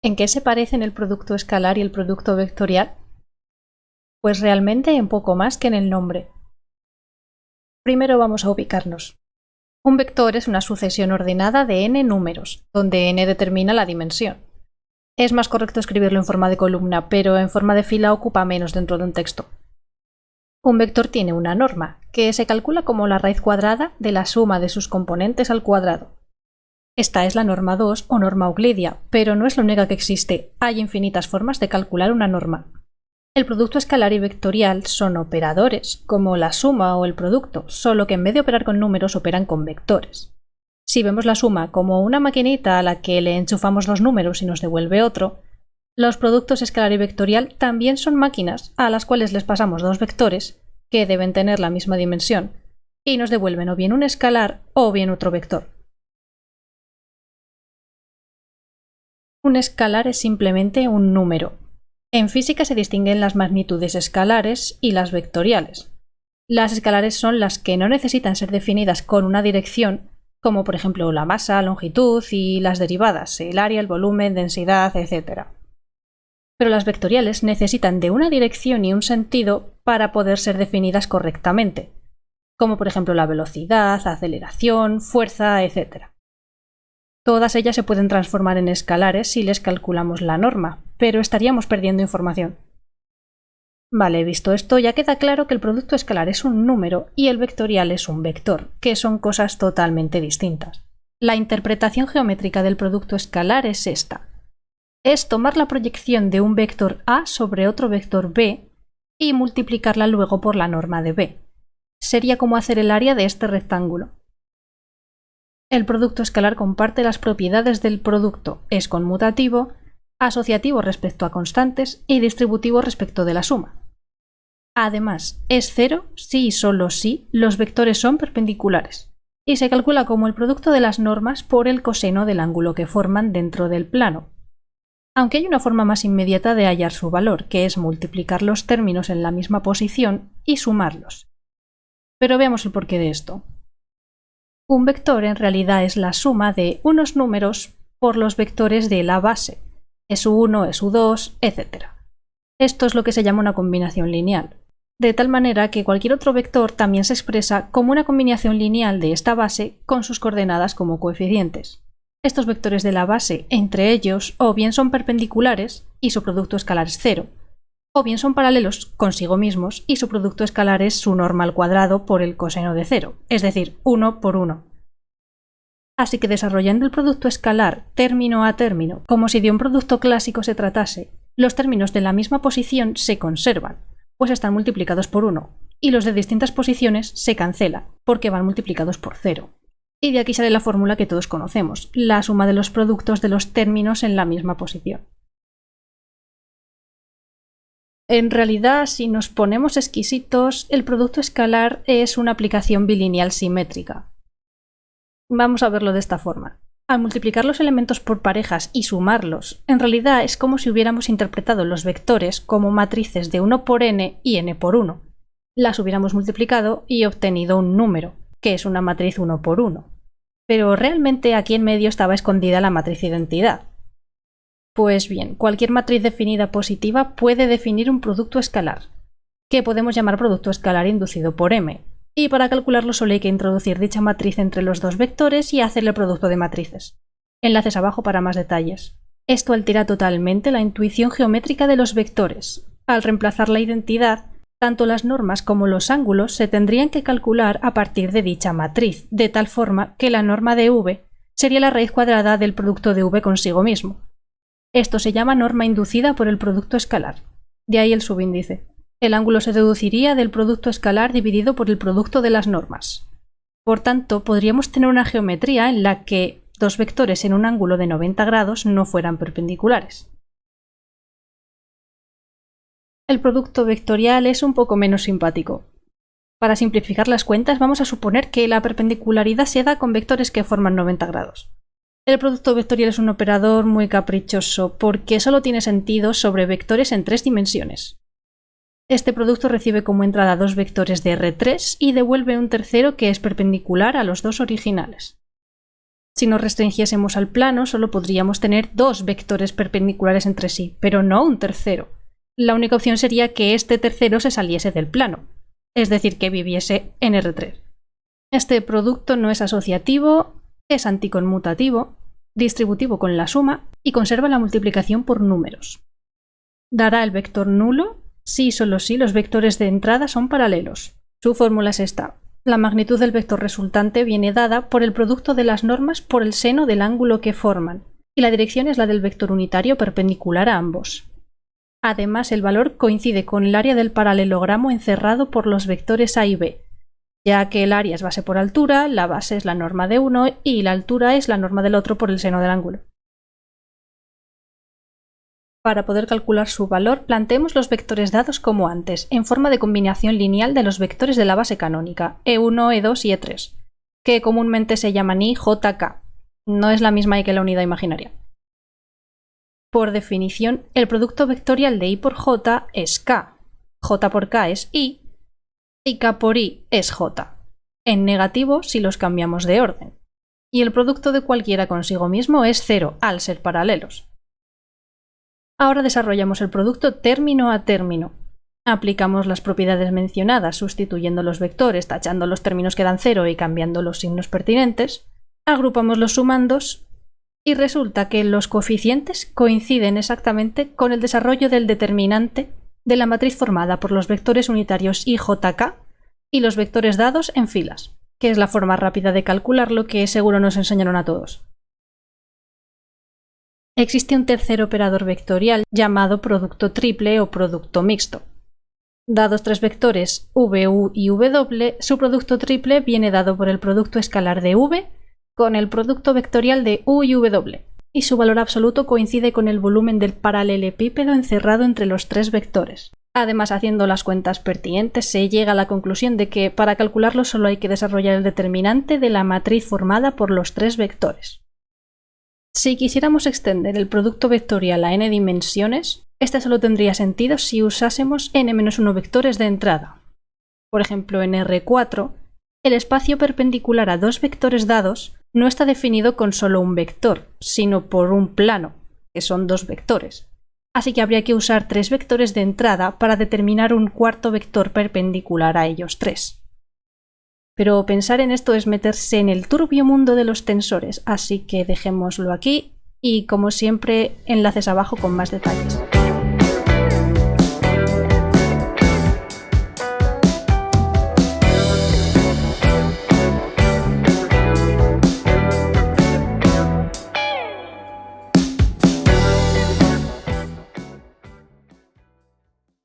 ¿En qué se parecen el producto escalar y el producto vectorial? Pues realmente en poco más que en el nombre. Primero vamos a ubicarnos. Un vector es una sucesión ordenada de n números, donde n determina la dimensión. Es más correcto escribirlo en forma de columna, pero en forma de fila ocupa menos dentro de un texto. Un vector tiene una norma, que se calcula como la raíz cuadrada de la suma de sus componentes al cuadrado. Esta es la norma 2 o norma euclidia, pero no es la única que existe. Hay infinitas formas de calcular una norma. El producto escalar y vectorial son operadores, como la suma o el producto, solo que en vez de operar con números operan con vectores. Si vemos la suma como una maquinita a la que le enchufamos los números y nos devuelve otro, los productos escalar y vectorial también son máquinas a las cuales les pasamos dos vectores, que deben tener la misma dimensión, y nos devuelven o bien un escalar o bien otro vector. Un escalar es simplemente un número. En física se distinguen las magnitudes escalares y las vectoriales. Las escalares son las que no necesitan ser definidas con una dirección, como por ejemplo la masa, longitud y las derivadas, el área, el volumen, densidad, etc. Pero las vectoriales necesitan de una dirección y un sentido para poder ser definidas correctamente, como por ejemplo la velocidad, aceleración, fuerza, etc. Todas ellas se pueden transformar en escalares si les calculamos la norma, pero estaríamos perdiendo información. Vale, visto esto, ya queda claro que el producto escalar es un número y el vectorial es un vector, que son cosas totalmente distintas. La interpretación geométrica del producto escalar es esta. Es tomar la proyección de un vector A sobre otro vector B y multiplicarla luego por la norma de B. Sería como hacer el área de este rectángulo. El producto escalar comparte las propiedades del producto, es conmutativo, asociativo respecto a constantes y distributivo respecto de la suma. Además, es cero si y solo si los vectores son perpendiculares, y se calcula como el producto de las normas por el coseno del ángulo que forman dentro del plano. Aunque hay una forma más inmediata de hallar su valor, que es multiplicar los términos en la misma posición y sumarlos. Pero veamos el porqué de esto. Un vector en realidad es la suma de unos números por los vectores de la base, SU1, SU2, etc. Esto es lo que se llama una combinación lineal, de tal manera que cualquier otro vector también se expresa como una combinación lineal de esta base con sus coordenadas como coeficientes. Estos vectores de la base entre ellos o bien son perpendiculares y su producto escalar es cero, o bien son paralelos consigo mismos y su producto escalar es su norma al cuadrado por el coseno de cero, es decir, 1 por 1. Así que desarrollando el producto escalar término a término, como si de un producto clásico se tratase, los términos de la misma posición se conservan, pues están multiplicados por 1, y los de distintas posiciones se cancelan, porque van multiplicados por 0. Y de aquí sale la fórmula que todos conocemos, la suma de los productos de los términos en la misma posición. En realidad, si nos ponemos exquisitos, el producto escalar es una aplicación bilineal simétrica. Vamos a verlo de esta forma. Al multiplicar los elementos por parejas y sumarlos, en realidad es como si hubiéramos interpretado los vectores como matrices de 1 por n y n por 1. Las hubiéramos multiplicado y obtenido un número, que es una matriz 1 por 1. Pero realmente aquí en medio estaba escondida la matriz identidad. Pues bien, cualquier matriz definida positiva puede definir un producto escalar, que podemos llamar producto escalar inducido por M, y para calcularlo solo hay que introducir dicha matriz entre los dos vectores y hacer el producto de matrices. Enlaces abajo para más detalles. Esto altera totalmente la intuición geométrica de los vectores. Al reemplazar la identidad, tanto las normas como los ángulos se tendrían que calcular a partir de dicha matriz, de tal forma que la norma de V sería la raíz cuadrada del producto de V consigo mismo. Esto se llama norma inducida por el producto escalar. De ahí el subíndice. El ángulo se deduciría del producto escalar dividido por el producto de las normas. Por tanto, podríamos tener una geometría en la que dos vectores en un ángulo de 90 grados no fueran perpendiculares. El producto vectorial es un poco menos simpático. Para simplificar las cuentas, vamos a suponer que la perpendicularidad se da con vectores que forman 90 grados. El producto vectorial es un operador muy caprichoso porque solo tiene sentido sobre vectores en 3 dimensiones. Este producto recibe como entrada dos vectores de R3 y devuelve un tercero que es perpendicular a los dos originales. Si nos restringiésemos al plano, solo podríamos tener dos vectores perpendiculares entre sí, pero no un tercero. La única opción sería que este tercero se saliese del plano, es decir, que viviese en R3. Este producto no es asociativo, es anticonmutativo, distributivo con la suma y conserva la multiplicación por números. Dará el vector nulo si y solo si los vectores de entrada son paralelos. Su fórmula es esta. La magnitud del vector resultante viene dada por el producto de las normas por el seno del ángulo que forman, y la dirección es la del vector unitario perpendicular a ambos. Además, el valor coincide con el área del paralelogramo encerrado por los vectores A y B, ya que el área es base por altura, la base es la norma de uno y la altura es la norma del otro por el seno del ángulo. Para poder calcular su valor, planteemos los vectores dados como antes, en forma de combinación lineal de los vectores de la base canónica, E1, E2 y E3, que comúnmente se llaman I, J, K. No es la misma I que la unidad imaginaria. Por definición, el producto vectorial de I por J es K, J por K es I, y K por I es J, en negativo si los cambiamos de orden, y el producto de cualquiera consigo mismo es 0 al ser paralelos. Ahora desarrollamos el producto término a término. Aplicamos las propiedades mencionadas sustituyendo los vectores, tachando los términos que dan 0 y cambiando los signos pertinentes, agrupamos los sumandos y resulta que los coeficientes coinciden exactamente con el desarrollo del determinante de la matriz formada por los vectores unitarios IJK y los vectores dados en filas, que es la forma rápida de calcularlo que seguro nos enseñaron a todos. Existe un tercer operador vectorial llamado producto triple o producto mixto. Dados tres vectores v, u y w, su producto triple viene dado por el producto escalar de v con el producto vectorial de u y w, y su valor absoluto coincide con el volumen del paralelepípedo encerrado entre los tres vectores. Además, haciendo las cuentas pertinentes, se llega a la conclusión de que para calcularlo solo hay que desarrollar el determinante de la matriz formada por los tres vectores. Si quisiéramos extender el producto vectorial a n dimensiones, este solo tendría sentido si usásemos n-1 vectores de entrada. Por ejemplo, en R4, el espacio perpendicular a dos vectores dados no está definido con solo un vector, sino por un plano, que son dos vectores. Así que habría que usar tres vectores de entrada para determinar un cuarto vector perpendicular a ellos tres. Pero pensar en esto es meterse en el turbio mundo de los tensores, así que dejémoslo aquí y, como siempre, enlaces abajo con más detalles.